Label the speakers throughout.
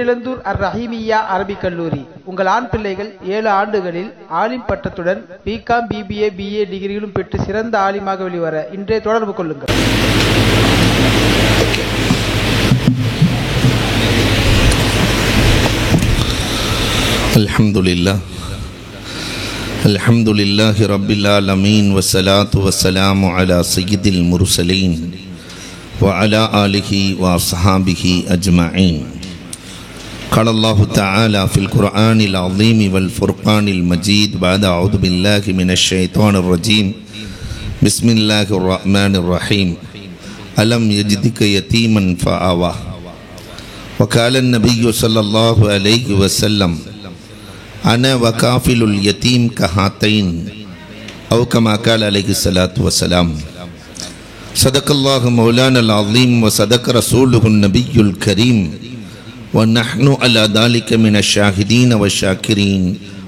Speaker 1: இளந்தூர் அர் ரஹீமியா அரபிக் கல்லூரி. உங்கள் ஆண் பிள்ளைகள் 7 ஆண்டுகளில் ஆலிம் பட்டத்துடன் பிகாம், பிபிஏ, பிஏ டிகிரிகளும் பெற்று சிறந்த ஆலிமாக வெளிவர இன்றே தொடர்பு கொள்ளுங்கள்.
Speaker 2: அல்ஹம்துலில்லாஹி ரப்பில் ஆலமீன் வஸ்ஸலாத்து வஸ்ஸலாமு அலா சய்யிதில் முர்சலீன் வ அலா ஆலிஹி வ அஸ்ஹாபிஹி அஜ்மஈன். قال الله تعالى في القرآن العظيم والفرقان المجيد بعد أعوذ بالله من الشيطان الرجيم بسم الله الرحمن الرحيم ألم يجدك يتيما فآوى وقال النبي صلى الله عليه وسلم أنا وكافل اليتيم كهاتين أو كما قال عليه الصلاة والسلام. صدق الله مولانا العظيم وصدق رسوله النبي الكريم ونحن على ذلك من الشاهدين والشاكرين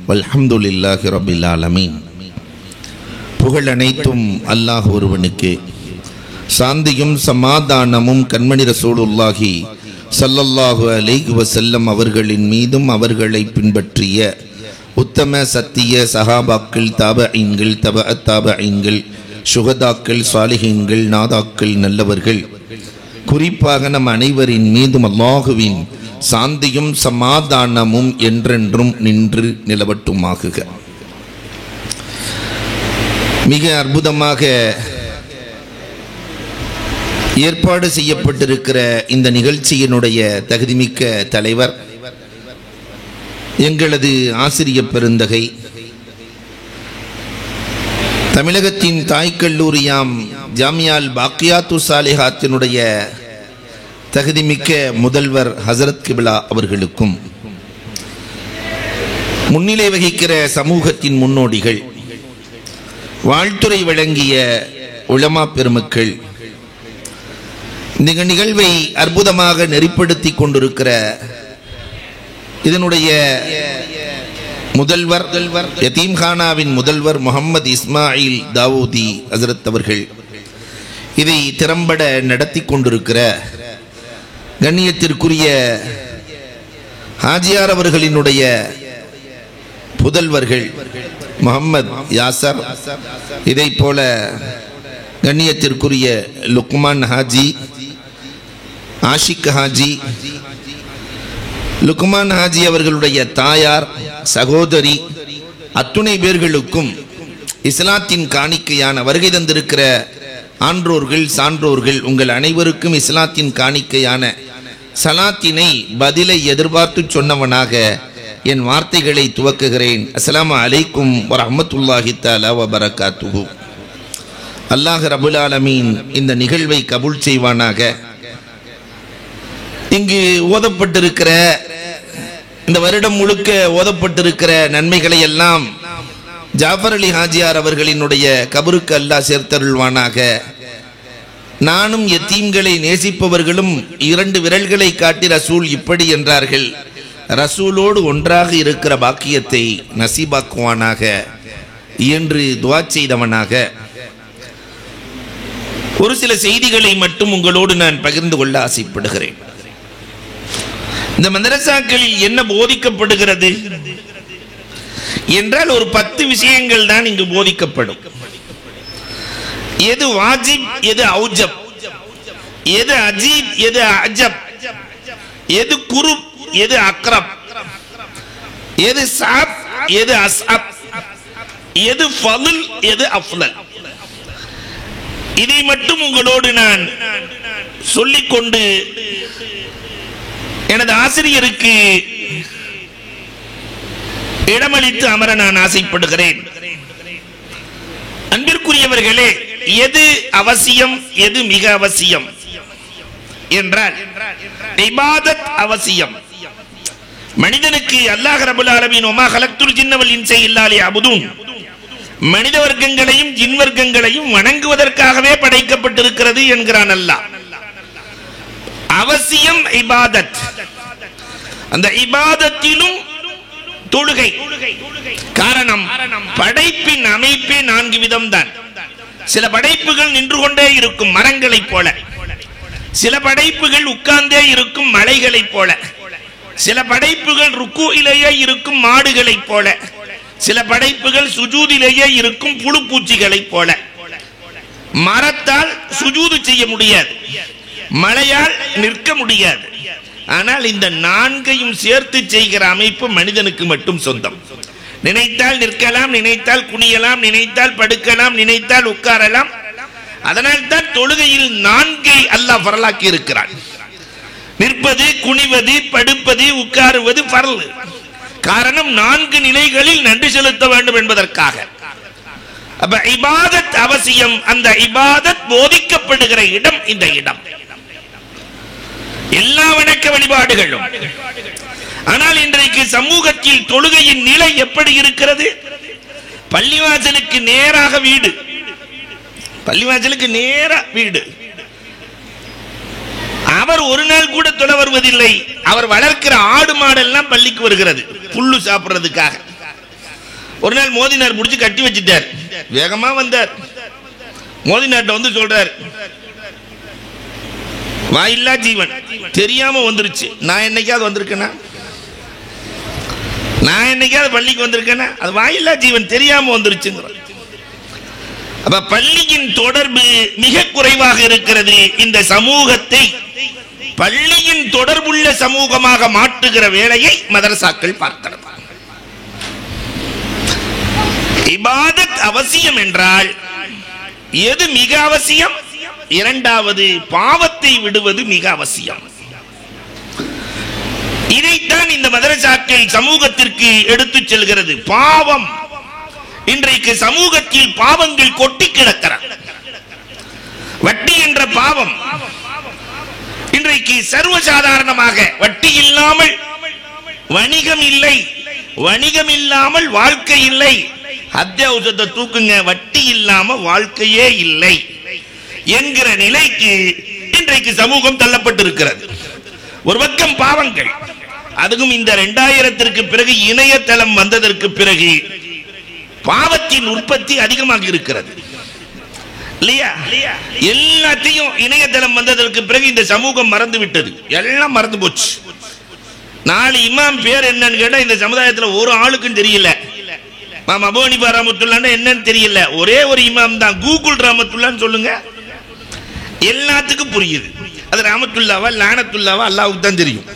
Speaker 2: والحمد لله رب العالمين. புகழ் அனைத்தும் அல்லாஹ் ஒருவனுக்கே. சாந்தியும் சமாதானமும் கண்மணி ரசூலுல்லாஹி ஸல்லல்லாஹு அலைஹி வஸல்லம் அவர்களின் மீதும் அவர்களை பின்பற்றிய உத்தம சத்திய சஹாபாக்கள், தாபஈன்கள், தபஅத் தாபஈன்கள், சுஹதாக்கள், சாலிஹீன்கள், நாதாக்கள், நல்லவர்கள், குறிப்பாக நம் அனைவரின் மீதும் அல்லாஹுவின் சாந்தியும் சமாதானமும் என்றென்றும் நின்று நிலவட்டுமாகுக. மிக அற்புதமாக ஏற்பாடு செய்யப்பட்டிருக்கிற இந்த நிகழ்ச்சியினுடைய தகுதிமிக்க தலைவர் எங்களது ஆசிரியர் பெருந்தகை, தமிழகத்தின் தாய்க்கல்லூரியாம் ஜாமியால் பாக்கியாத்து சாலிஹாத்தினுடைய தகுதிமிக்க முதல்வர் ஹசரத் கிபிலா அவர்களுக்கும், முன்னிலை வகிக்கிற சமூகத்தின் முன்னோடிகள், வாழ்த்துரை வழங்கிய உலமா பெருமக்கள், இந்த நிகழ்வை அற்புதமாக நெறிப்படுத்தி கொண்டிருக்கிற இதனுடைய முதல்வர், யதீம்கானாவின் முதல்வர் முகமது இஸ்மாயில் தாவூதி ஹசரத் அவர்கள், இதை திறம்பட நடத்தி கொண்டிருக்கிற கண்ணியத்திற்குரிய ஹாஜியார் அவர்களினுடைய புதல்வர்கள் முகமது யாசர், இதை போல கண்ணியத்திற்குரிய லுக்மான் ஹாஜி, ஆஷிக் ஹாஜி, லுக்மான் ஹாஜி அவர்களுடைய தாயார், சகோதரி, அத்துணை பேர்களுக்கும் இஸ்லாத்தின் காணிக்கையான வருகை தந்திருக்கிற ஆன்றோர்கள், சான்றோர்கள், உங்கள் அனைவருக்கும் இஸ்லாத்தின் காணிக்கையான சலாத்தினை பதிலை எதிர்பார்த்து சொன்னவனாக என் வார்த்தைகளை துவக்குகிறேன். அஸ்ஸலாமு அலைக்கும் வரஹ்மத்துல்லாஹி தஆலா வ பரகாத்துஹு. அல்லாஹ் ரப்புல் ஆலமீன் இந்த நிகழ்வை கபூல் செய்வானாக. இங்கு ஓதப்பட்டிருக்கிற இந்த வருடம் முழுக்க ஓதப்பட்டிருக்கிற நன்மைகளை எல்லாம் ஜாஃபர் அலி ஹாஜியார் அவர்களினுடைய கபருக்கு அல்லாஹ் சேர்த்தருள்வானாக. நானும் யத்தீம்களை நேசிப்பவர்களும் 2 விரல்களை காட்டி ரசூல் இப்படி என்றார்கள், ரசூலோடு ஒன்றாக இருக்கிற பாக்கியத்தை நசீபாக்குவானாக என்று துஆ செய்தவனாக ஒரு சில செய்திகளை மட்டும் உங்களோடு நான் பகிர்ந்து கொள்ள ஆசைப்படுகிறேன். இந்த மதரசாக்களில் என்ன போதிக்கப்படுகிறது என்றால் ஒரு 10 விஷயங்கள் தான் இங்கு போதிக்கப்படும். எது வாஜிப், எது ஔஜப், எது அஜீப், எது அஜப், எது குருப், எது அக்ரப், எது சாப், எது அஸ்அப், எது ஃபضل, எது அஃலல். இதை மட்டும் உங்களோடு நான் சொல்லிக்கொண்டு எனது ஆசிரியருக்கு இடமளித்து அமர நான் ஆசைப்படுகிறேன். அன்பிற்குரியவர்களே, எது அவசியம், எது மிக அவசியம் என்றால் இபாதத் அவசியம். மனிதனுக்கு அல்லாஹ் ரப்பல் ஆலமீன் வமா கலக்துல் ஜின்ன வல் இன்ஸ இல்லா லியஅபுதூன், மனித வர்க்கங்களையும் ஜின் வர்க்கங்களையும் வணங்குவதற்காகவே படைக்கப்பட்டிருக்கிறது என்கிறான் அல்லாஹ். அவசியம் இபாதத். அந்த இபாதத்திலும் தொழுகை. காரணம், படைப்பின் அமைப்பே 4 விதம் தான். சில படைப்புகள் நின்று கொண்டே இருக்கும் மரங்களைப் போல, சில படைப்புகள் உட்கார்ந்தே இருக்கும் மலைகளைப் போல, சில படைப்புகள் ருக்குயிலேயே இருக்கும் மாடுகளைப் போல, சில படைப்புகள் சுஜூதிலேயே இருக்கும் புழுப்பூச்சிகளைப் போல. மரத்தால் சுஜூது செய்ய முடியாது, மழையால் நிற்க முடியாது. ஆனால் இந்த நான்கையும் சேர்த்து செய்கிற அமைப்பு மனிதனுக்கு மட்டும் சொந்தம். நினைத்தால் நிற்கலாம், நினைத்தால் குனியலாம், நினைத்தால் படுக்கலாம், நினைத்தால் உட்காரலாம். அதனால் தான் தொழுகையில் நான்கை அல்லாஹ் ஃபர்லாக்கி இருக்கிறான். நிற்பது, குனிவது, படுப்பது, உட்காருவது ஃபர்ல். காரணம் 4 நிலைகளில் நன்றி செலுத்த வேண்டும் என்பதற்காக. அப்ப இபாதத் அவசியம். அந்த இபாதத் போதிக்கப்படுகிற இடம் இந்த இடம். எல்லா வணக்க வழிபாடுகளும். ஆனால் இன்றைக்கு சமூகத்தில் தொழுகையின் நிலை எப்படி இருக்கிறது? பள்ளிவாசலுக்கு நேராக வீடு, பள்ளிவாசலுக்கு நேரா வீடு. அவர் ஒரு நாள் கூட தொழ வருவதில்லை. அவர் வளர்க்கிற ஆடு மாடெல்லாம் பள்ளிக்கு வருகிறது புல்லு சாப்பிடுறதுக்காக. ஒரு நாள் மோதினார் முடிச்சு கட்டி வச்சிட்டார். வேகமா வந்தார். மோதினார்ட்ட வந்து சொல்றார், வாயில்லா ஜீவன் தெரியாம வந்துருச்சு. நான் என்னைக்காவது வந்திருக்கேனா? நான் என்னைக்காவது பள்ளிக்கு வந்திருக்கேனா? அது வாயில்லா ஜீவன் தெரியாம வந்துருச்சுங்கிற. அப்ப பள்ளியின் தொடர்பு மிக குறைவாக இருக்கிறது. இந்த சமூகத்தை பள்ளியின் தொடர்புள்ள சமூகமாக மாற்றுகிற வேலையை மதரசாக்கள் பார்க்கிறது. இபாதத் அவசியம் என்றால் எது மிக அவசியம்? இரண்டாவது, பாவத்தை விடுவது மிக அவசியம். இதைத்தான் இந்த மதரசாக்கள் சமூகத்திற்கு எடுத்துச் செல்கிறது. பாவம். இன்றைக்கு சமூகத்தில் பாவங்கள் கொட்டி கிடக்கிறது. வட்டி என்ற பாவம் இன்றைக்கு சர்வசாதாரணமாக. வட்டி இல்லாமல் வணிகம் இல்லை, வணிகம் இல்லாமல் வாழ்க்கை இல்லை. அத்தியாவசியத்தை தூக்குங்க, வட்டி இல்லாம வாழ்க்கையே இல்லை என்கிற நிலைக்கு இன்றைக்கு சமூகம் தள்ளப்பட்டிருக்கிறது. ஒரு பக்கம் பாவங்கள், அதுவும் இந்த 2000ற்கு பிறகு இணையதளம் வந்ததற்கு பிறகு பாவத்தின் உற்பத்தி அதிகமாக இருக்கிறது இல்லையா? எல்லாத்தையும் இணையதளம் வந்ததற்கு பிறகு இந்த சமூகம் மறந்து விட்டது. எல்லாம் மறந்து போச்சு. 4 இமாம் பேர் என்னன்னு கேட்டா இந்த சமுதாயத்தில் ஒரு ஆளுக்கும் தெரியல. அபூ ஹனீஃபா ரஹ்மத்துல்லாஹி என்னன்னு தெரியல. ஒரே ஒரு இமாம் தான், கூகுள் ரஹ்மத்துல்லாஹி சொல்லுங்க, எல்லாத்துக்கும் புரியுது. அது ரஹ்மத்துல்லாஹா லானத்துல்லாஹா அல்லாஹ்வுக்கு தான் தெரியும்.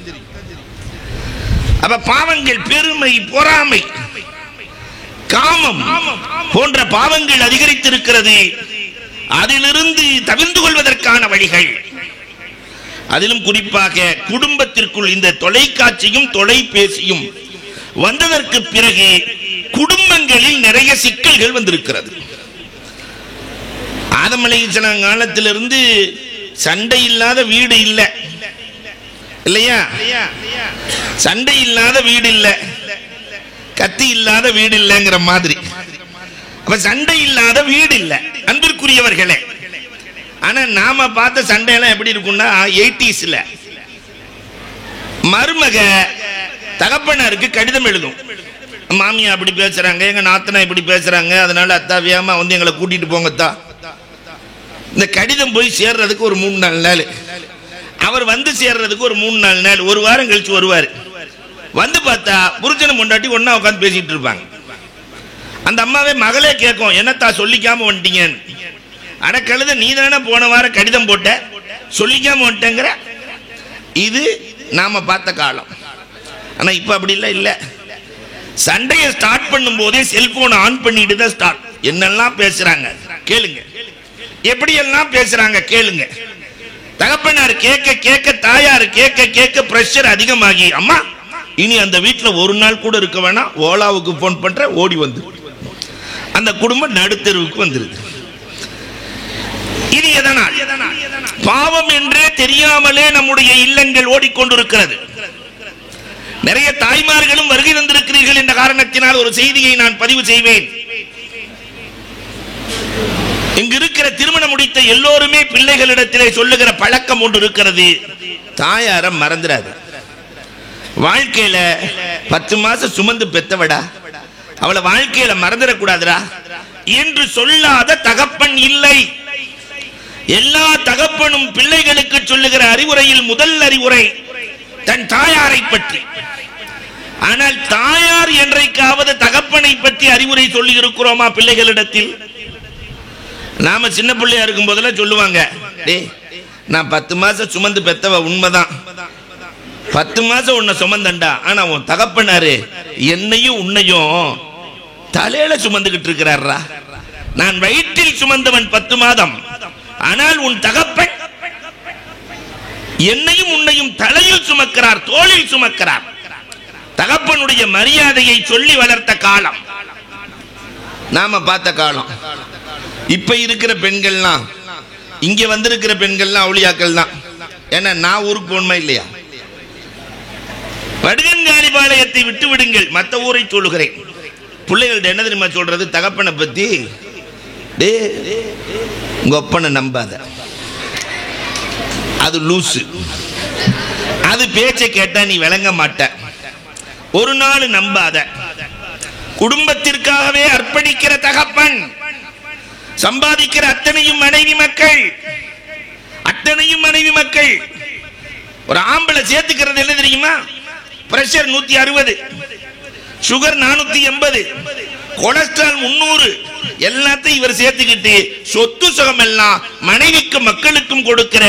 Speaker 2: அப்ப பாவங்கள், பெருமை, பொறாமை, காமம் போன்ற பாவங்கள் அதிகரித்திருக்கிறது. அதிலிருந்து தவிர்த்து கொள்வதற்கான வழிகள், அதிலும் குறிப்பாக குடும்பத்திற்குள் இந்த தொலைக்காட்சியும் தொலைபேசியும் வந்ததற்கு பிறகு குடும்பங்களில் நிறைய சிக்கல்கள் வந்திருக்கிறது. ஆதம் அலைஹிஸ்ஸலாம் காலத்திலிருந்து சண்டை இல்லாத வீடு இல்லை இல்லையா? சண்டை இல்லாத வீடு இல்லை, கத்தி இல்லாத வீடு இல்லைங்கிற மாதிரி. அப்ப சண்டை இல்லாத வீடு இல்லை அன்பிற்குரியவர்களே. ஆனா நாம பார்த்த சண்டையெல்லாம் எப்படி இருக்கும்னா 80ஸ்ல மருமக தகப்பனாருக்கு கடிதம் எழுதும். மாமியா அப்படி பேசுறாங்க, எங்க நாத்தனா இப்படி பேசுறாங்க, அதனால அத்தா வேகமா வந்து எங்களை கூட்டிட்டு போங்கத்தா. இந்த கடிதம் போய் சேர்றதுக்கு ஒரு 3-4 நாள், அவர் வந்து சேர்றதுக்கு ஒரு 3-4 நாள், ஒரு வாரம் கழிச்சு வருவார். வந்து பார்த்தா புருஷனும் பொண்டாட்டி ஒன்னா உட்காந்து பேசிட்டு இருப்பாங்க. அந்த அம்மாவே மகளே கேட்கும், என்னத்தா சொல்லிக்காம வந்துட்டீங்க? அடக்கழுத நீ தானே போன வாரம் கடிதம் போட்ட, சொல்லிக்காம வந்துட்டேங்கிற. இது நாம பார்த்த காலம். ஆனா இப்ப அப்படி இல்லை. இல்ல, சண்டையை ஸ்டார்ட் பண்ணும் போதே செல்போன் ஆன் பண்ணிட்டு தான் ஸ்டார்ட். என்னெல்லாம் பேசுறாங்க கேளுங்க, எப்படி எல்லாம் பேசுறாங்க கேளுங்க. தகப்பனார் கேட்க கேட்க, தாயார் கேட்க கேட்க பிரஷர் அதிகமாகி, அம்மா இனி அந்த வீட்டில் ஒரு நாள் கூட இருக்க வேணாம், ஓலாவுக்கு போன் பண்ற, ஓடி வந்து அந்த குடும்பம் நடுத்தெருவுக்கு வந்துருது. இது எதனால்? பாவம் என்றே தெரியாமலே நம்முடைய இல்லங்கள் ஓடிக்கொண்டிருக்கிறது. நிறைய தாய்மார்களும் வருகை தந்திருக்கிறீர்கள் என்ற காரணத்தினால் ஒரு செய்தியை நான் பதிவு செய்வேன். இங்கு இருக்கிற திருமணம் முடித்த எல்லோருமே பிள்ளைகளிடத்திலே சொல்லுகிற பழக்கம் ஒன்று இருக்கிறது, தாயார மறந்துடாது. வாழ்க்கையில 10 மாசம் சுமந்து பெத்தவடா, அவளை வாழ்க்கையில மறந்துடக்கூடாதுடா என்று சொல்லாத தகப்பன் இல்லை. எல்லா தகப்பனும் பிள்ளைகளுக்கு சொல்லுகிற அறிவுரையில் முதல் அறிவுரை, தன் தாயாரை பற்றி. ஆனால் தாயார் என்றைக்காவது தகப்பனை பற்றி அறிவுரை சொல்லி இருக்கிறோமா பிள்ளைகளிடத்தில்? நாம சின்ன பிள்ளையா இருக்கும் போதெல்லாம் சொல்லுவாங்க, டேய் நான் 10 மாசம் சுமந்து பெத்தவ, உண்மைதான் 10 மாசம் உன்னை சுமந்தண்டா, ஆனா உன் தகப்பனாரு என்னையும் உன்னையும் தலையில சுமந்துகிட்டு இருக்கிறாரா. நான் வயிற்றில் சுமந்தவன் 10 மாதம், ஆனால் உன் தகப்பன் என்னையும் உன்னையும் தலையில் சுமக்கிறார், தோளில் சுமக்கிறார். தகப்பனுடைய மரியாதையை சொல்லி வளர்த்த காலம் நாம பார்த்த காலம். இப்ப இருக்கிற பெண்கள்லாம், இங்க வந்திருக்கிற பெண்கள்லாம் அவுளியாக்கள் தான். ஏன்னா நான் ஊருக்கு போகணுமா இல்லையா? வடுகன்காளிபாளையத்தை விட்டு விடுங்கள், மற்ற ஊரை சொல்லுகிறேன். பிள்ளைகள்ட்ட என்ன தெரியுமா சொல்றது? தகப்பனை பத்தி, டே உங்க அப்பனை நம்பாத, அது லூசு, அது பேச்சை கேட்டா நீ விளங்க மாட்ட, ஒரு நாள் நம்பாத. குடும்பத்திற்காகவே அர்ப்பணிக்கிற தகப்பன், சம்பாதிக்கிற அத்தனையும் மனைவி மக்கள், அத்தனையும் மனைவி மக்கள். ஒரு ஆம்பளை சேர்த்துக்கிறது என்ன தெரியுமா? பிரஷர் 160, சுகர் 480, கொலஸ்ட்ரால் 300, எல்லாத்தையும் இவர் சேர்த்துக்கிட்டு சொத்து சுகம் எல்லாம் மனைவிக்கும் மக்களுக்கும் கொடுக்கிற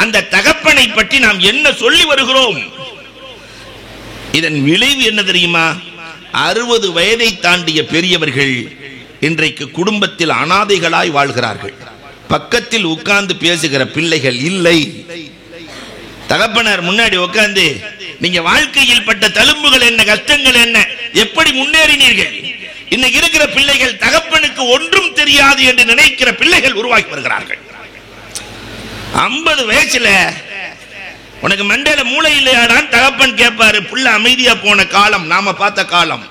Speaker 2: அந்த தகப்பனை பற்றி நாம் என்ன சொல்லி வருகிறோம்? இதன் விளைவு என்ன தெரியுமா? 60 வயதை தாண்டிய பெரியவர்கள் இன்றைக்கு குடும்பத்தில் அனாதைகளாய் வாழ்கிறார்கள். பக்கத்தில் உட்கார்ந்து பேசுகிற பிள்ளைகள் இல்லை. தகப்பனார் முன்னாடி உட்கார்ந்து நீங்க வாழ்க்கையில் பட்ட தழும்புகள் என்ன, கஷ்டங்கள் என்ன, எப்படி முன்னேறினீர்கள்? இன்னைக்கு இருக்கிற பிள்ளைகள் தகப்பனுக்கு ஒன்றும் தெரியாது என்று நினைக்கிற பிள்ளைகள் உருவாக்கி வருகிறார்கள். 50 வயசுல உனக்கு மண்டையில மூளை இல்லையாடான்னு தகப்பன் கேட்பாரு. புள்ள அமைதியா போன காலம் நாம பார்த்த காலம்.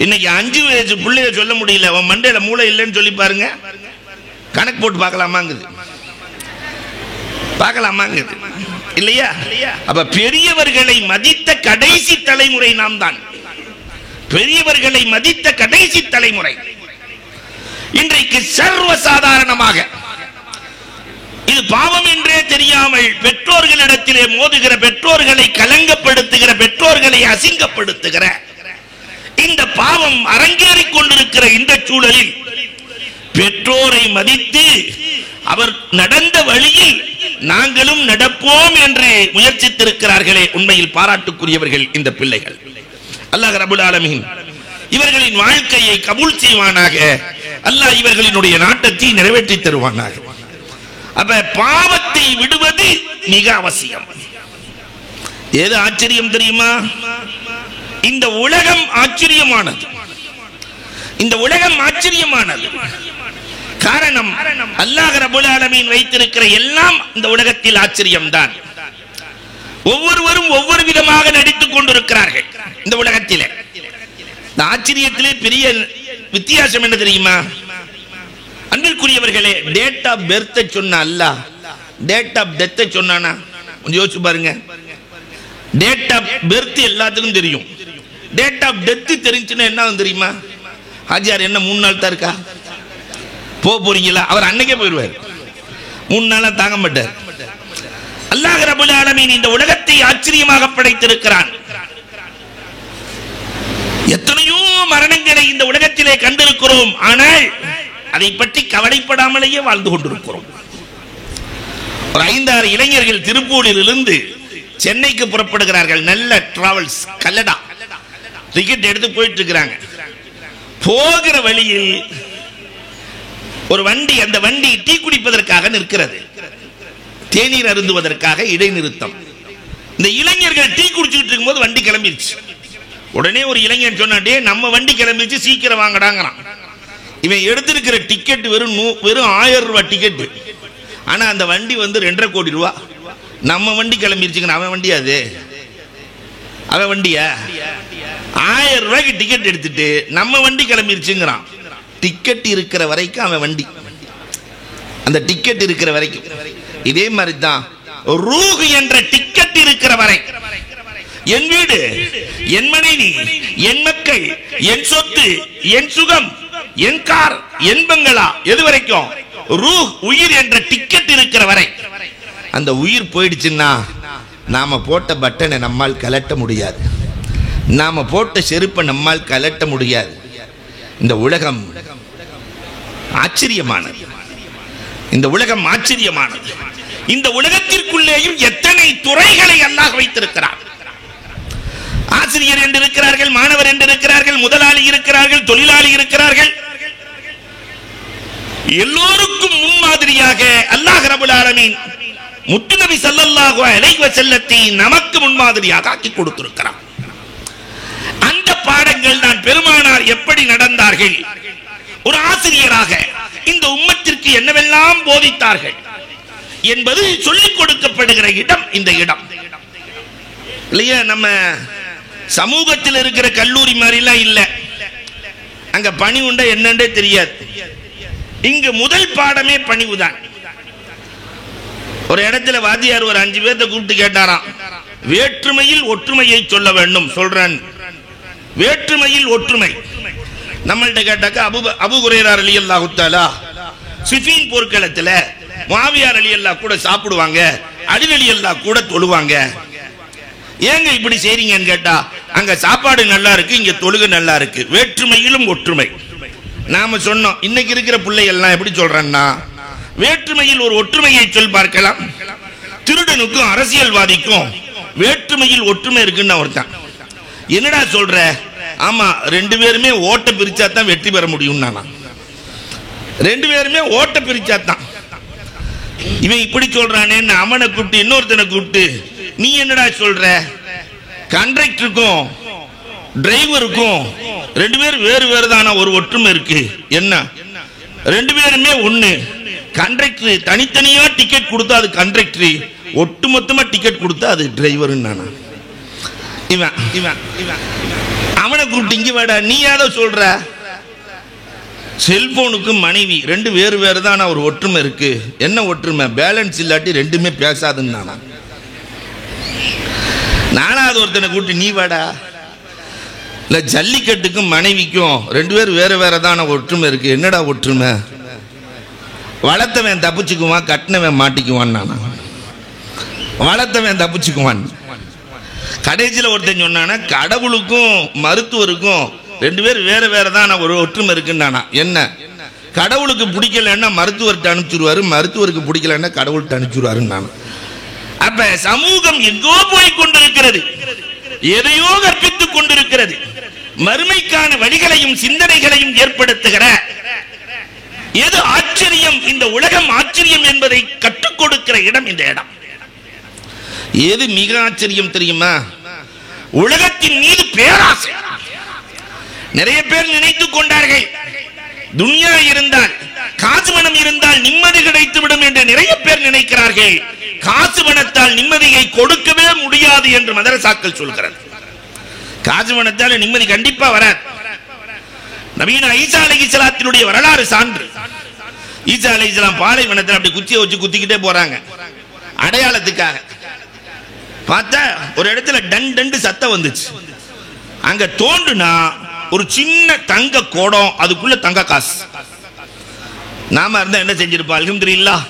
Speaker 2: இன்னைக்கு 5 வயசு பிள்ளைய சொல்ல முடியல, அவன் மண்டையில மூளை இல்லைன்னு சொல்லி பாருங்க, கணக்கு போட்டு பார்க்கலாமாங்குது, பார்க்கலாமாங்குது இல்லையா? அப்ப பெரியவர்களை மதித்த கடைசி தலைமுறை நாம் தான். பெரியவர்களை மதித்த கடைசி தலைமுறை இன்றைக்கு சர்வசாதாரணமாக, இது பாவம் என்றே தெரியாமல் பெற்றோர்களிடத்திலே மோதுகிற, பெற்றோர்களை கலங்கப்படுத்துகிற, பெற்றோர்களை அசிங்கப்படுத்துகிற இந்த பாவம் அரங்கேறிக் கொண்டிருக்கிற இந்த சூழலில் பெற்றோரை மதித்து அவர் நடந்த வழியில் நாங்களும் நடப்போம் என்று முயற்சித்திருக்கிறார்களே, உண்மையில் பாராட்டுக்குரியவர்கள் இந்த பிள்ளைகள். அல்லாஹ் ரப்பல் ஆலமீன் இவர்களின் வாழ்க்கையை கபூல் செய்வானாக. அல்லாஹ் இவர்களினுடைய நாட்டத்தை நிறைவேற்றி தருவானாக. அப்ப பாவத்தை விடுவது மிக அவசியம். ஏது ஆச்சரியம் தெரியுமா? இந்த உலகம் ஆச்சரியமானது, இந்த உலகம் ஆச்சரியமானது. காரணம், அல்லாஹ் ரப்பல் ஆலமீன் வைத்திருக்கிற எல்லாம் இந்த உலகத்தில் ஆச்சரியம்தான். ஒவ்வொருவரும் ஒவ்வொரு விதமாக நடித்துக் கொண்டிருக்கிறார்கள் இந்த உலகத்திலே. இந்த ஆச்சரியத்திலே பெரிய வித்தியாசம் என்ன தெரியுமா? அன்பிற்குரியவர்களே, டேட் ஆஃப் பர்த் சொன்ன அல்லாஹ் டேட் ஆஃப் டெத் சொன்னானா? கொஞ்சம் யோசிச்சு பாருங்க. டேட் ஆஃப் பர்த் எல்லாத்துக்கும் தெரியும், டேட் ஆஃப் டெத் தெரிஞ்சுன்னா என்ன தெரியுமா? ஹாஜியார் என்ன 3 நாள் தான் இருக்கா, போறீங்களா? அவர் அன்னைக்கே போயிடுவார், 3 நாளா தாங்க மாட்டார். அல்லாஹ் ரப்பல் ஆலமீன் இந்த உலகத்தை ஆச்சரியமாக படைத்திருக்கிறான். எத்தனையோ மரணங்களை இந்த உலகத்திலே கண்டிருக்கிறோம், ஆனால் அதை பற்றி கவலைப்படாமலேயே வாழ்ந்து கொண்டிருக்கிறோம். ஒரு 5-6 இளைஞர்கள் திருப்பூரில் இருந்து சென்னைக்கு புறப்படுகிறார்கள். நல்ல டிராவல்ஸ், கல்லடா டிக்கெட் எடுத்து போயிட்டு இருக்கிறாங்க. போகிற வழியில் ஒரு வண்டி, அந்த வண்டி டீ குடிப்பதற்காக நிற்கிறது, தேநீர் அருந்துவதற்காக இடைநிறுத்தம். இந்த இளைஞர்கள் டீ குடிச்சுட்டு இருக்கும்போது வண்டி கிளம்பிடுச்சு. உடனே ஒரு இளைஞன் சொன்னாடே, நம்ம வண்டி கிளம்பிச்சு, சீக்கிரம் வாங்கடாங்கிறான். இவன் எடுத்திருக்கிற டிக்கெட் வெறும் 1000 ரூபாய் டிக்கெட். ஆனா அந்த வண்டி வந்து 2.5 கோடி ரூபா. நம்ம வண்டி கிளம்பிருச்சுங்க. அவன் வண்டியா அது? அவன் வண்டியா? 1000 ரூபாய்க்கு டிக்கெட் எடுத்துட்டு நம்ம வண்டி கிளம்பிருச்சுங்கிறான். டிக்கெட் இருக்கிற வரைக்கும் அவன் வண்டி, அந்த டிக்கெட் இருக்கிற வரைக்கும். இதே மாதிரி தான் ரூஹ் என்ற டிக்கெட் இருக்கிற வரை, என் வீடு, என் மனைவி, என் மக்கள், என் சொத்து, என் சுகம், என் கார், என் பங்களா, எது வரைக்கும்? ரூஹ், உயிர் என்ற டிக்கெட் இருக்கிற வரை. அந்த உயிர் போயிடுச்சுன்னா நாம போட்ட பட்டனை நம்மால் கலட்ட முடியாது, நாம போட்ட செருப்பை நம்மால் கலட்ட முடியாது. இந்த உலகம் ஆச்சரியமானது, இந்த உலகம் ஆச்சரியமானது. இந்த உலகத்திற்குள்ளேயும் எத்தனை துறைகளை அல்லாஹ் வைத்திருக்கிறார். ஆசிரியர் என்று இருக்கிறார்கள், மாணவர் என்று இருக்கிறார்கள், முதலாளி இருக்கிறார்கள், தொழிலாளி இருக்கிறார்கள். எல்லோருக்கும் முன்மாதிரியாக அல்லாஹ் ரப்பல் ஆலமீன் முத்து நபி ஸல்லல்லாஹு அலைஹி வஸல்லத்தை நமக்கு முன்மாதிரியாக ஆக்கி கொடுத்திருக்கிறார். அந்த பாடங்கள் தான் பெருமானார் எப்படி நடந்தார்கள், ஒரு ஆசிரியராக இந்த உம்மத்திற்கு என்னவெல்லாம் போதித்தார்கள் என்பது சொல்லிக் கொடுக்கப்படுகிற இடம் இந்த இடம் இல்லையா? நம்ம சமூகத்தில் இருக்கிற கல்லூரி மாதிரிலாம் இல்ல, அங்க பணி உண்டா என்னன்றே தெரியாது. இங்கு முதல் பாடமே பணிவுதான். ஒரு இடத்துல வாத்தியார் ஒரு 5 பேர்த்த கூப்பிட்டு கேட்டாராம், வேற்றுமையில் ஒற்றுமையை சொல்ல வேண்டும் சொல்றேன். வேற்றுமையில் ஒற்றுமை நம்மள்ட்ட கேட்டாக்கா அபூ ஹுரைரா ரலியல்லாஹு தஆலா சிஃபீன் போர்க்களத்துல முஆவியா ரலியல்லாஹு கூட சாப்பிடுவாங்க, அலி ரலியல்லாஹு கூட தொழுவாங்க. ஏங்க இப்படி செய்றீங்கன்னு கேட்டா, அங்க சாப்பாடு நல்லா இருக்கு, இங்க தொழுகை நல்லா இருக்கு. வேற்றுமையிலும் ஒற்றுமை. நாம சொன்னோம், இன்னைக்கு இருக்கிற பிள்ளைகள் எல்லாம் எப்படி சொல்றேன்னா, வேற்றுமையில் ஒரு ஒற்றுமையை சொல் பார்க்கலாம். திருடனுக்கும் அரசியல்வாதிக்கும் வேற்றுமையில் ஒற்றுமை இருக்குன்னு ஒருத்தன், என்னடா சொல்ற? ஆமா, 2 பேருமே ஓட்ட பிரிச்சாதான் வெற்றி பெற முடியும். 2 பேருமே ஓட்ட பிரிச்சாதான். இவன் இப்படி சொல்றானே, அவனை கூப்பிட்டு இன்னொருத்தனை கூப்பிட்டு, நீ என்னடா சொல்ற? கண்டக்டருக்கும் டிரைவருக்கும் 2 பேரும் வேறு வேறு தான, ஒரு ஒற்றுமை இருக்கு. என்ன? 2 பேருமே ஒண்ணு. கண்டக்டர் தனித்தனியா டிக்கெட் கொடுத்தா அது கண்டக்டர், ஒட்டுமொத்தமா டிக்கெட் கொடுத்தா அது டிரைவர். இவன் இவன் அவனை கூப்பிட்டு இங்க வாடா, நீ யாரோ சொல்ற? செல்போனுக்கு மனைவி 2 வேறு வேறு தான், ஒரு ஒற்றுமை இருக்கு. என்ன ஒற்றுமை? பேலன்ஸ் இல்லாட்டி 2மே பேசாதுன்னு. நானாவது ஒருத்தனை கூப்பிட்டு நீ வாடா, இல்ல ஜல்லிக்கட்டுக்கும் மனைவிக்கும் 2 பேர் வேறு வேற தான ஒற்றுமை இருக்கு. என்னடா ஒற்றுமை? வளர்த்தவன் தப்பிச்சுக்குவான், கட்டினவன் மாட்டிக்குவான். வளர்த்தவன் தப்பிச்சுக்குவான். கடைசியில் ஒருத்தன் சொன்னானா, கடவுளுக்கும் மருத்துவருக்கும் 2 பேர் வேற வேற தான், ஒரு ஒற்றுமை இருக்குன்னானா. என்ன? கடவுளுக்கு பிடிக்கலன்னா மருத்துவர்கிட்ட அனுப்பிச்சுடுவாரு, மருத்துவருக்கு பிடிக்கலன்னா கடவுள்கிட்ட அனுப்பிச்சுடுவாருன்னு. அப்ப சமூகம் எங்கோ போய் கொண்டிருக்கிறது, எதையோ கற்பித்துக் கொண்டிருக்கிறது. மறுமைக்கான வழிகளையும் சிந்தனைகளையும் ஏற்படுத்துகிற எது ஆச்சரியம், இந்த உலகம் ஆச்சரியம் என்பதை கற்றுக் கொடுக்கிற இடம் இந்த இடம். எது மிக ஆச்சரியம் தெரியுமா? உலகத்தின் மீது பேராசை. நிறைய பேர் நினைத்துக் கொண்டார்கள், துன்யா இருந்தால், காசு பணம் இருந்தால் நிம்மதி கிடைத்துவிடும் என்று நிறைய பேர் நினைக்கிறார்கள். காசு பணத்தால் நிம்மதியை கொடுக்கவே முடியாது என்று மதரசாக்கள் சொல்கிறது. காசு பணத்தால் நிம்மதி கண்டிப்பா வராது. நபீன ஈசா அலைஹிஸ்ஸலாத்தினுடைய வரலாறு சான்று. ஈசா அலைஹிஸ்ஸலாம் பாலைவனத்தில் அப்படி குச்சியை வச்சு குத்திக்கிட்டே போறாங்க அடையாளத்துக்காக. பார்த்தா ஒரு இடத்துல டன் டண்டு சத்தம் வந்துச்சு. அங்க தோண்டுனா ஒரு சின்ன தங்க கோடம், அதுக்குள்ள தங்க காசு. நாம இருந்தா என்ன செஞ்சிருப்போம்? அல்ஹம்துலில்லாஹ்,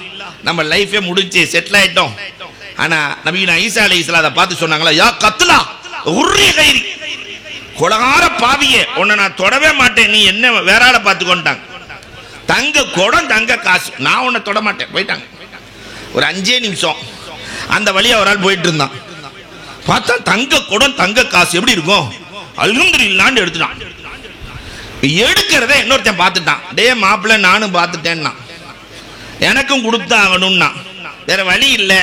Speaker 2: நம்ம லைஃபே முடிஞ்சு செட்டில் ஆயிட்டோம். ஆனா நபீன ஈசா அலைஹிஸ்ஸலாம் அதை பார்த்து சொன்னாங்களா, யா கத்லா உர்ரி கைரி, கொலகார பாவியே, உன்னை நான் தொடவே மாட்டேன், நீ என்ன வேற ஆளை பார்த்து கொண்டாங்க. தங்க குடம் தங்க காசு, நான் உன்னை தொட மாட்டேன். போயிட்டாங்க. ஒரு 5 நிமிஷம் அந்த வழியா ஒரு ஆள் போயிட்டு இருந்தான். பார்த்தா தங்க குடம் தங்க காசு எப்படி இருக்கும்? அல்ஹம்துலில்லாஹ்னு எடுத்துட்டான். எடுக்கிறத இன்னொருத்தன் பார்த்துட்டான். டே மாப்பிள்ள, நானும் பார்த்துட்டேன்னா, எனக்கும் கொடுத்தா ஆகணும்னா. வேற வழி இல்லை.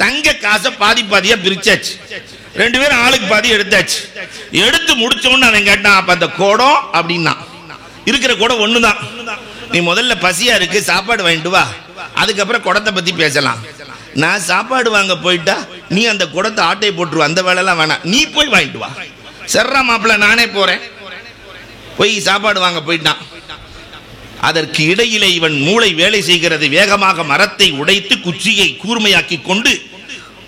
Speaker 2: தங்க காசை பாதி பாதியா பிரிச்சாச்சு. 2 பேரும் ஆளுக்கு பாதி எடுத்தாச்சு. எடுத்து முடிச்சோன்னு அவன் கேட்டான், அப்ப அந்த குடம் அப்படின்னா, இருக்கிற குடம் ஒண்ணுதான். நீ முதல்ல பசியா இருக்கு, சாப்பாடு வாங்கிட்டு வா, அதுக்கப்புறம் குடத்தை பத்தி பேசலாம். நான் சாப்பாடு வாங்க போயிட்டா நீ அந்த குடத்தை ஆட்டையை போட்டுருவா, அந்த வேலைலாம் வேணாம், நீ போய் வாங்கிட்டு வா. சர்ரா மாப்பிள்ள, நானே போறேன். போய் சாப்பாடு வாங்க போயிட்டான். அதற்கு இடையிலே இவன் மூளை வேலை செய்கிறது. வேகமாக மரத்தை உடைத்து குச்சியை கூர்மையாக்கி கொண்டு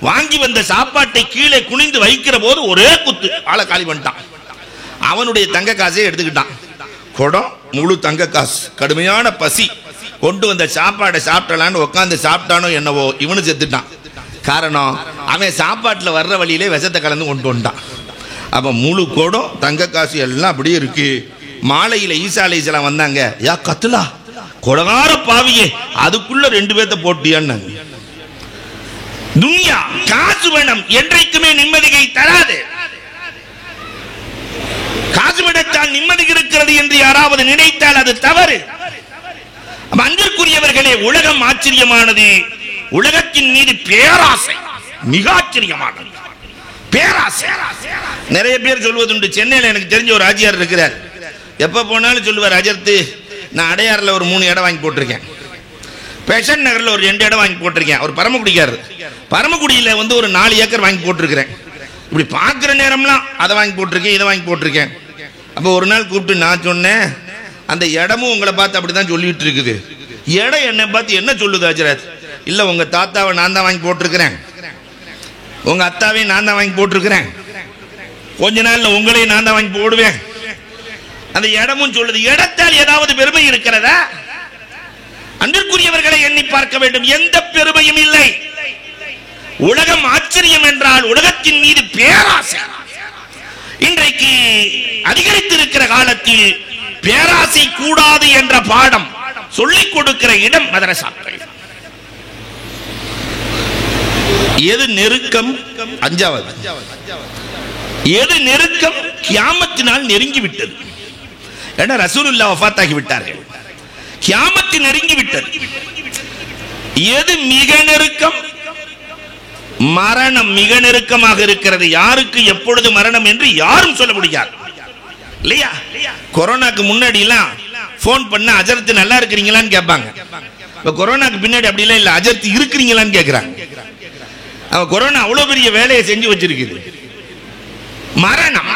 Speaker 2: வாங்கி வந்த சாப்பாட்டை கீழே குனிந்து வைக்கிற போது ஒரே குத்து, ஆளை காலி பண்ணிட்டான். அவனுடைய தங்க காசை எடுத்துக்கிட்டான். குடம் முழு தங்க காசு. கடுமையான பசி, கொண்டு வந்த சாப்பாடை சாப்பிடலான்னு உட்காந்து சாப்பிட்டானோ என்னவோ, இவனு செத்துட்டான். காரணம், அவன் சாப்பாட்டில் வர்ற வழியிலே விஷத்தை கலந்து கொண்டு வந்தான். அப்போ முழு கோடம் தங்க காசு எல்லாம் அப்படியே இருக்கு. மாலையில் ஈசா அலைஹிஸ்ஸலாம் வந்தாங்க. யா கத்துலா, கொலகார பாவியே, அதுக்குள்ள 2 பேர்த்த போட்டியான்னு. துன்யா, காசு வேணும், என்றைக்குமே நிம்மதியை தராது. காசு விடத்தால் நிம்மதி இருக்கிறது என்று யாராவது நினைத்தால் அது தவறு. அன்பிற்குரியவர்களே, உலகம் ஆச்சரியமானது. உலகத்தின் மீது பேராசை மிக ஆச்சரியமானது. பேராசை. நிறைய பேர் சொல்வதுண்டு. சென்னையில் எனக்கு தெரிஞ்ச ஒரு ஆஜியார் இருக்கிறார். எப்ப போனாலும் சொல்லுவார், அஜர்த்து நான் அடையாறுல ஒரு 3 இடம் வாங்கி போட்டிருக்கேன், பெசன் நகர்ல ஒரு 2 இடம் வாங்கி போட்டிருக்கேன். அவர் பரமக்குடிக்காரர். பரமக்குடியில ஒரு 4 ஏக்கர் வாங்கி போட்டிருக்கிறேன். இப்படி பார்க்குற நேரம்லாம் அதை வாங்கி போட்டிருக்கேன், இதை வாங்கி போட்டிருக்கேன். அப்போ ஒரு நாள் கூப்பிட்டு நான் சொன்னேன், அந்த இடமும் உங்களை பார்த்து அப்படிதான் சொல்லிட்டு இருக்குது. இடம் என்னை பார்த்து என்ன சொல்லுது அஜரத்? இல்லை, உங்க தாத்தாவை நான் தான் வாங்கி போட்டிருக்கிறேன், உங்க அத்தாவையும் நான் தான் வாங்கி போட்டிருக்கிறேன், கொஞ்ச நாள்ல உங்களையும் நான் தான் வாங்கி போடுவேன். அந்த இடமும் சொல்லுது. இடத்தால் ஏதாவது பெருமை இருக்கிறதா? அன்பிற்குரியவர்களை எண்ணி பார்க்க வேண்டும். எந்த பெருமையும் இல்லை. உலகம் ஆச்சரியம் என்றால் உலகத்தின் மீது பேராசை. இன்றைக்கு அதிகரித்திருக்கிற காலத்தில் பேராசை கூடாது என்ற பாடம் சொல்லிக் கொடுக்கிற இடம் மதரசாக்கள். எது நெருக்கம்? 5வது, எது நெருக்கம்? கியாமத்தினால் நெருங்கி விட்டது. ஏன்னா ரசூலுல்லாஹ் வஃபாத் ஆகி விட்டார்கள், கியாமத்து நெருங்கி விட்டது. எது மிக நெருக்கம்? மரணம் மிக நெருக்கமாக இருக்கிறது. யாருக்கு எப்பொழுது மரணம் என்று யாரும் சொல்ல முடியாது இல்லையா? கொரோனாக்கு முன்னாடி எல்லாம் போன் பண்ண அஜர்த்து நல்லா இருக்கிறீங்களான்னு கேட்பாங்க. இப்ப கொரோனாக்கு பின்னாடி அப்படி எல்லாம் இல்ல, அஜர்த்து இருக்கிறீங்களான்னு கேட்கிறாங்க. கொரோனா அவ்வளவு பெரிய வேலையை செஞ்சு வச்சிருக்குது. மரணம்,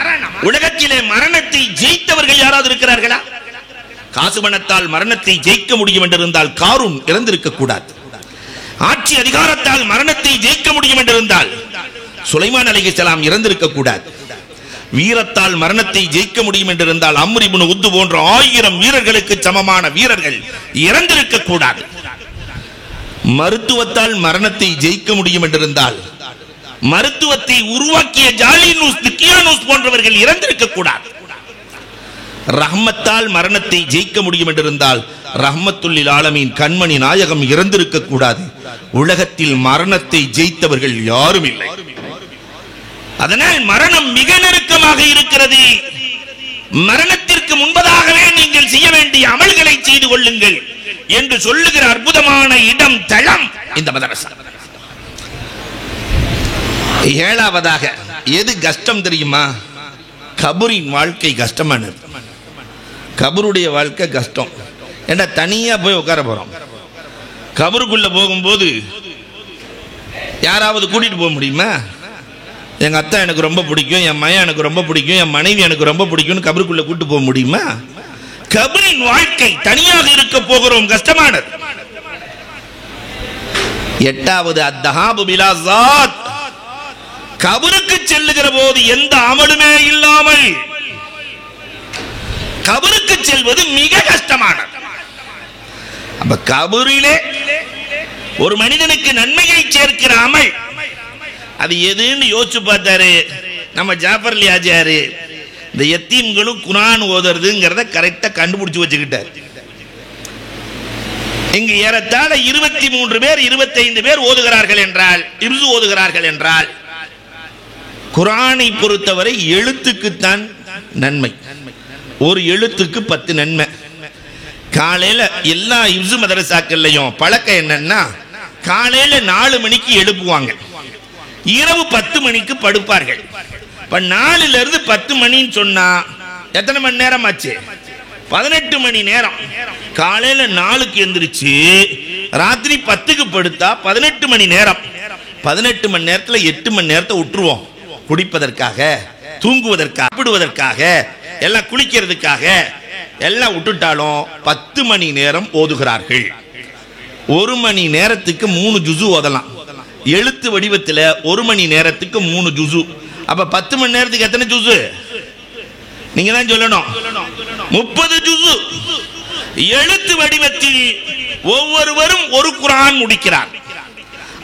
Speaker 2: உலகத்திலே மரணத்தை ஜெயித்தவர்கள் யாராவது இருக்கிறார்களா? காசு பணத்தால் மரணத்தை ஜெயிக்க முடியும் என்றிருந்தால் காரூன் இறந்திருக்க கூடாது. ஆட்சி அதிகாரத்தால் மரணத்தை ஜெயிக்க முடியும் என்றிருந்தால் சுலைமான் அலைஹிஸ்ஸலாம் இறந்திருக்க கூடாது. வீரத்தால் மரணத்தை ஜெயிக்க முடியும் என்றிருந்தால் அம்ர் இப்னு உத்து போன்ற 1000 வீரர்களுக்கு சமமான வீரர்கள் இறந்திருக்க கூடாது. மருத்துவத்தால் மரணத்தை ஜெயிக்க முடியும் என்றிருந்தால் மருத்துவத்தை உருவாக்கிய ஜாலினூஸ், திக்கியானூஸ் போன்றவர்கள் இறந்திருக்க கூடாது. ரஹ்மத்தால் மரணத்தை ஜெயிக்க முடியும் என்றிருந்தால் ரஹ்மத்துல்லில் ஆலமீன் கண்மணி நாயகம் இறந்திருக்க கூடாது. உலகத்தில் மரணத்தை ஜெயித்தவர்கள் யாரும் இல்லை. அதனால் மரணம் மிக நெருக்கமாக இருக்கிறது. மரணத்திற்கு முன்பதாகவே நீங்கள் செய்ய வேண்டிய அமல்களை செய்து கொள்ளுங்கள் என்று சொல்லுகிற அற்புதமான இடம், தளம் இந்த மதரசா. 7வதாக எது கஷ்டம் தெரியுமா? கபரின் வாழ்க்கை கஷ்டமானது. கபருடைய வாழ்க்கை கஷ்டம். ஏன்னா தனியா போய் உட்கார போறோம். கபருக்குள்ள போகும்போது யாராவது கூட்டிட்டு போக முடியுமா? எங்க அத்தா எனக்கு ரொம்ப பிடிக்கும், என் மகன் எனக்கு ரொம்ப பிடிக்கும், என் மனைவி எனக்கு ரொம்ப பிடிக்கும்னு கபருக்குள்ள கூட்டு போக முடியுமா? கபரின் வாழ்க்கை தனியாக இருக்க போகிறோம், கஷ்டமானது. 8வது அத்தஹாபு பிலா ஸாத், கபருக்கு செல்லுகிற போது எந்த அமலுமே இல்லாமல் கபருக்கு செல்வது மிக கஷ்டமானது. அப்ப கபரிலே ஒரு மனிதனுக்கு நன்மையை சேர்க்கிற அமல் அது எதுன்னு யோசிச்சு பார்த்தாரு நம்ம ஜாஃபர் அலி ஆஜியாரு. இந்த யத்தீம்களும் குர்ஆன் ஓதுறதுங்கிறத கரெக்டா கண்டுபிடிச்சு வச்சுக்கிட்டார். இங்கு ஏறத்தாழ 23 பேர் 25 பேர் ஓதுகிறார்கள் என்றால், இப்சு ஓதுகிறார்கள் என்றால், குர்ஆனை பொறுத்தவரை எழுத்துக்குத்தான் நன்மை. ஒரு எழுத்துக்கு 10 நன்மை. காலையில எல்லா இப்சு மதரசாக்கள்லையும் பழக்கம் என்னன்னா, காலையில 4 மணிக்கு எழுப்புவாங்க, இரவு 10 மணிக்கு படுப்பார்கள். இப்ப 4ல இருந்து 10 மணின்னு சொன்னா எத்தனை மணி நேரம் ஆச்சு? 18 மணி நேரம். காலையில 4க்கு எந்திரிச்சு ராத்திரி 10க்கு படுத்தா 18 மணி நேரம். 18 மணி நேரத்துல 8 மணி நேரத்தை விட்டுருவோம். குடிப்பதற்காக, தூங்குவதற்காக, சாப்பிடுவதற்காக, எல்லாம் குளிக்கிறதுக்காக எல்லாம் விட்டுட்டாலும் 10 மணி நேரம் ஓதுகிறார்கள். 1 மணி நேரத்துக்கு 3 ஜுசு ஓதலாம். எழுத்து வடிவத்தில் 1 மணி நேரத்துக்கு 3 ஜுசு. அப்ப 10 மணி நேரத்துக்கு எத்தனை ஜுசு? நீங்க தான் சொல்லணும். 30 ஜுசு. எழுத்து வடிவத்தில் ஒவ்வொருவரும் ஒரு குர்ஆன் முடிக்கிறார்.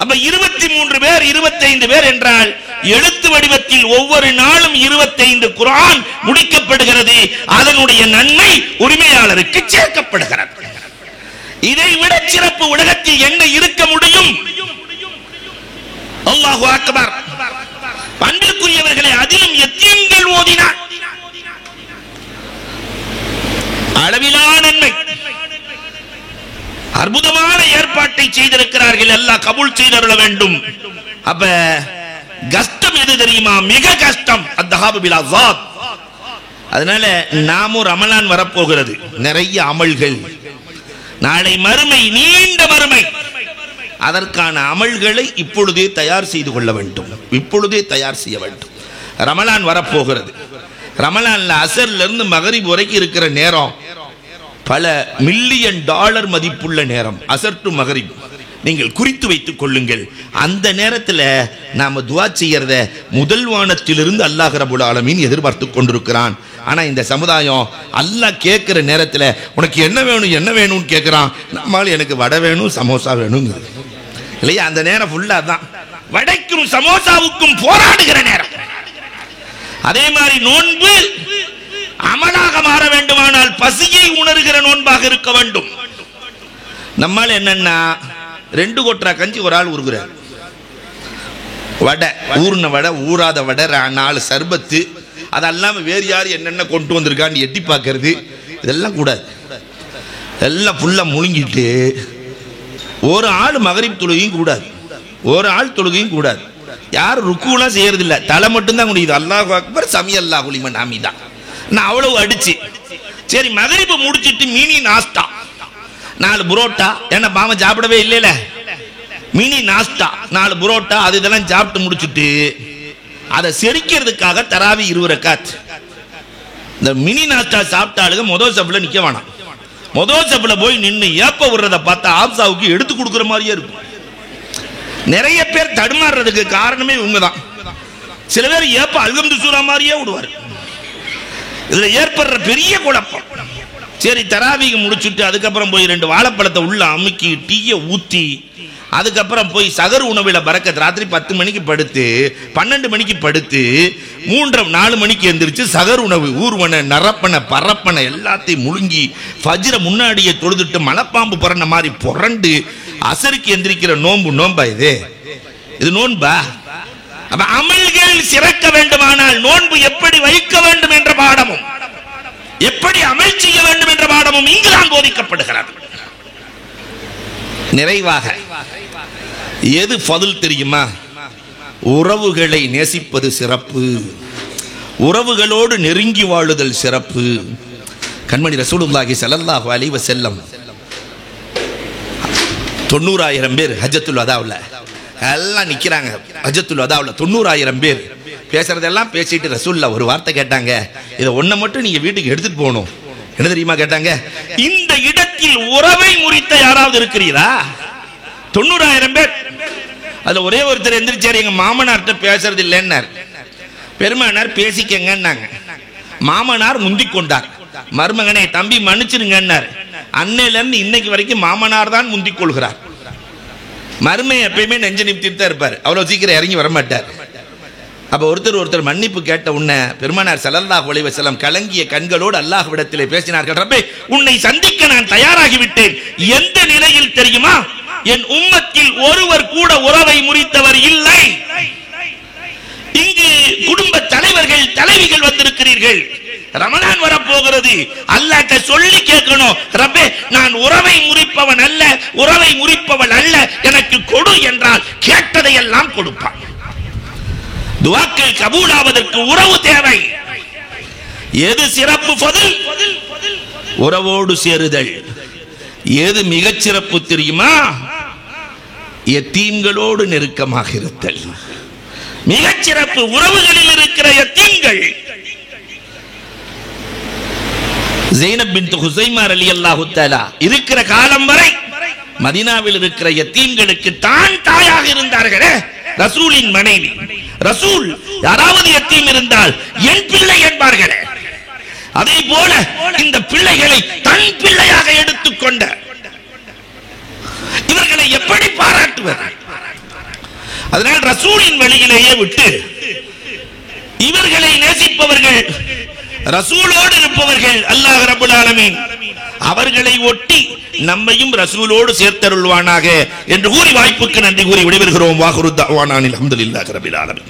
Speaker 2: அப்ப 23 பேர் 25 பேர் என்றால் எழுத்து வடிவத்தில் ஒவ்வொரு நாளும் 25 குர்ஆன் முடிக்கப்படுகிறது. அதனுடைய நன்மை உரிமையாளருக்கு சேர்க்கப்படுகிறது. இதை விட சிறப்பு உலகத்தில் என்ன இருக்க முடியும்? அல்லாஹு அக்பர். அன்பிற்குரியவர்களே, அதிலும் எத்தீம்கள் ஓதினார் அளவிலா நன்மை. அற்புதமான ஏற்பாட்டை செய்திருக்கிறார்கள். அல்லாஹ் கபூல் செய்தருள வேண்டும். அப்ப கஷ்டம் எது தெரியுமா? மிக கஷ்டம். அத்தஹாபு பில் அஸாத். அதனால நாமும் ரமலான் வரப்போகிறது. நிறைய அமல்கள், நாளை மறுமை, நீண்ட மறுமை. அதற்கான அமல்களை இப்பொழுதே தயார் செய்து கொள்ள வேண்டும். இப்பொழுதே தயார் செய்ய வேண்டும். ரமலான் வரப்போகிறது. ரமலான்ல அசர்ல இருந்து மகரிப் வரைக்கும் இருக்கிற நேரம் பல மில்லியன் டாலர் மதிப்புள்ள நேரம். அசர் டு மகரிப் நீங்கள் குறித்து வைத்துக் கொள்ளுங்கள். அந்த நேரத்தில் நாம துஆ செய்யறத முதல் வானத்திலிருந்து அல்லாஹ் ரப்பல் ஆலமீன் எதிர்பார்த்து கொண்டிருக்கிறான். ஆனா இந்த சமுதாயம் அல்லாஹ் கேட்கிற நேரத்தில் உனக்கு என்ன வேணும் என்ன வேணும்னு கேட்கிறான். நம்மால் எனக்கு வடை வேணும் சமோசா வேணுங்கிறது இல்லையா? அந்த நேரம் ஃபுல்லா தான் வடைக்கும் சமோசாவுக்கும் போராடுகிற நேரம். அதே மாதிரி நோன்பு அமலாக மாற வேண்டுமானால் பசியை உணர்கிற நோன்பாக இருக்க வேண்டும். நம்மால் என்னன்னா 2 கொட்டா கஞ்சி ஒரு ஆள் உருகுறார், வடை ஊர்ன வடை ஊறாத வடை 4 சர்பத்து, அதெல்லாம் வேறு யார் என்னென்ன கொண்டு வந்திருக்கான்னு எட்டி பார்க்கறது, இதெல்லாம் கூடாது. எல்லாம் ஃபுல்லா முழுங்கிட்டு ஒரு ஆள் மகரிப் தொழுகையும் கூடாது, ஒரு ஆள் தொழுகையும் கூடாது. யாரும் ருக்குலாம் செய்யறது இல்லை, தலை மட்டும்தான் முடியுது. அல்லாஹு அக்பர் சமி அல்லாஹு லிமன் ஹமீதா. நான் அவ்வளவு அடிச்சு சரி மகரிப் முடிச்சிட்டு மினி நாஸ்தா 4 புரோட்டா, என்ன பாம சாப்பிடவே இல்லைல, மினி நாஸ்தா 4 புரோட்டா அது இதெல்லாம் சாப்பிட்டு முடிச்சுட்டு அதை செரிக்கிறதுக்காக தராவி 20 ரக்காத். இந்த மினி நாஸ்தா சாப்பிட்டாளுங்க முதல் சப்புல நிக்க வேணாம். முதல் சப்புல போய் நின்று ஏப்ப விடுறத பார்த்தா ஆப்சாவுக்கு எடுத்து கொடுக்குற மாதிரியே இருக்கும். நிறைய பேர் தடுமாறுறதுக்கு காரணமே இவங்கதான். சில பேர் ஏப்ப அல்ஹம்து சூரா மாதிரியே விடுவார். இதுல ஏற்படுற பெரிய குழப்பம். சரி தராவிக்கு முடிச்சுட்டு அதுக்கப்புறம் போய் 2 வாழைப்பழத்தை உள்ள அமுக்கி டீயை ஊத்தி அதுக்கப்புறம் போய் சகர் உணவுல பறக்கத் ராத்திரி 10 மணிக்கு படுத்து 12 மணிக்கு படுத்து 3-4 மணிக்கு எந்திரிச்சு சகர் உணவு ஊர்வன நரப்பன பரப்பன எல்லாத்தையும் முழுங்கி ஃபஜ்ர முன்னாடியே தொழுதுட்டு மலைப்பாம்பு புரண்ட மாதிரி புரண்டு அசருக்கு எந்திரிக்கிற நோன்பா இது நோன்பா? அப்ப அமல்கள் சிறக்க வேண்டுமானால் நோன்பு எப்படி வைக்க வேண்டும் என்ற பாடமும் எப்படி அமல் செய்ய வேண்டும் என்ற பாடமும் இங்குதான் போதிக்கப்படுகிறது. நிறைவாக எது ஃபதுல் தெரியுமா? உறவுகளை நேசிப்பது சிறப்பு, உறவுகளோடு நெருங்கி வாழுதல் சிறப்பு. கண்மணி ரசூலுல்லாஹி ஸல்லல்லாஹு அலைஹி வஸல்லம் 90,000 பேர் ஹஜ்ஜத்துல் வதாவுல எல்லாம் நிக்கிறாங்க. ஹஜ்ஜத்துல் வதாவுல 90,000 பேர் பேசுறதெல்லாம் பேசிட்டு ரசூலுல்லா ஒரு வார்த்தை கேட்டாங்க, இதை ஒன்றை மட்டும் நீங்க வீட்டுக்கு எடுத்துட்டு போகணும். என்ன தெரியுமா கேட்டாங்க? இந்த இடத்தில் உறவை முறித்த யாராவது இருக்கிறீரா? 90,000 பேர். அதுல ஒரே ஒருத்தர் எந்திரிச்சாரு, எங்க மாமனார்கிட்ட பேசுறது இல்லைன்னார். பெருமானார் பேசிக்கங்கன்னாங்க. மாமனார் முந்திக் கொண்டார். மருமகனே தம்பி மன்னிச்சிருங்கன்னார். அன்னையில இருந்து இன்னைக்கு வரைக்கும் மாமனார் தான் முந்திக் கொள்கிறார். மருமை எப்பயுமே நெஞ்ச நிமித்திட்டு தான் இருப்பார், அவ்வளவு சீக்கிரம் இறங்கி வரமாட்டார். அப்ப ஒருத்தர் மன்னிப்பு கேட்ட உடனே பெருமானார் ஸல்லல்லாஹு அலைஹி வஸல்லம் கலங்கிய கண்களோடு அல்லாஹ்விடத்திலே பேசினார்கள், ரப்பே உன்னை சந்திக்க நான் தயாராகிவிட்டேன். எந்த நிலையில் தெரியுமா? என் உம்மத்தில் ஒருவர் கூட உறவை முறித்தவர் இல்லை. இங்கு குடும்ப தலைவர்கள் தலைவிகள் வந்திருக்கிறீர்கள். ரமலான் வரப்போகிறது, அல்லாஹ்ட்ட சொல்லி கேட்கணும், ரப்பே நான் உறவை முறிப்பவன் அல்ல, உறவை முறிப்பவன் அல்ல, எனக்கு கொடு என்றால் கேட்டதையெல்லாம் கொடுப்பான். துஆக்கள் கபூலாவதற்கு உறவு தேவை. எது சிறப்பு ஃபதுல்? உறவோடு சேருதல். எது மிகச் சிறப்பு தெரியுமா? யத்தீம்களோடு நெருக்கமாக இருத்தல். மிகச் சிறப்பு உறவுகளில் இருக்கிற யத்தீம்கள். ஸைனப் பின்த் ஹுஸைமா ரலியல்லாஹு தஆலா இருக்கிற காலம் வரை மதீனாவில் இருக்கிற யத்தீம்களுக்கு தான் தாயாக இருந்தார்களே ரசூலின் மனைவி. ரசூல் யாராவது யத்தீம் இருந்தால் என் பிள்ளை என்பார்களே, அதே போல இந்த பிள்ளைகளை தன் பிள்ளையாக எடுத்துக்கொண்ட இவர்களை எப்படி பாராட்டுவது? அதனால் ரசூலின் வழியிலேயே விட்டு இவர்களை நேசிப்பவர்கள், ரசூலோடு இருப்பவர்கள் அல்லாஹ் ரப்பல் ஆலமீன் அவர்களை ஒட்டி நம்மையும் ரசூலோடு சேர்த்தருள்வானாக என்று கூறி வாய்ப்புக்கு நன்றி கூறி விடைபெறுகிறோம். வாஹிரு தஅவானா அல்ஹம்துலில்லாஹி ரப்பில் ஆலமீன்.